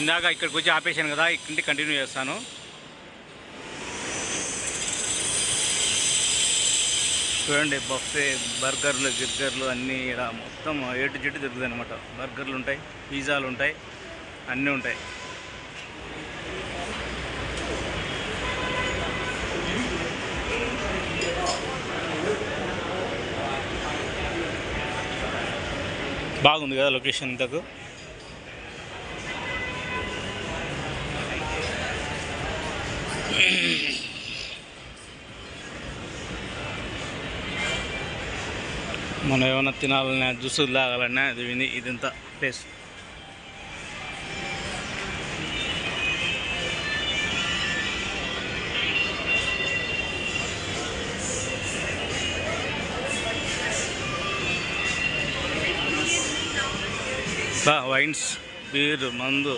ఇందాక ఇక్కడికి వచ్చి ఆపేసాను కదా, ఇక్కడి కంటిన్యూ చేస్తాను. చూడండి, బఫే బర్గర్లు గిర్గర్లు అన్నీ ఇక్కడ మొత్తం A to Z దొరుకుతాయి అనమాట. బర్గర్లు ఉంటాయి, పిజ్జాలు ఉంటాయి, అన్నీ ఉంటాయి. బాగుంది కదా లొకేషన్ ఇంతకు. మనం ఏమైనా తినాలన్నా జ్యూసులు తాగాలన్నా ఇదంతా ప్లేస్. వైన్స్, బీర్, మందు.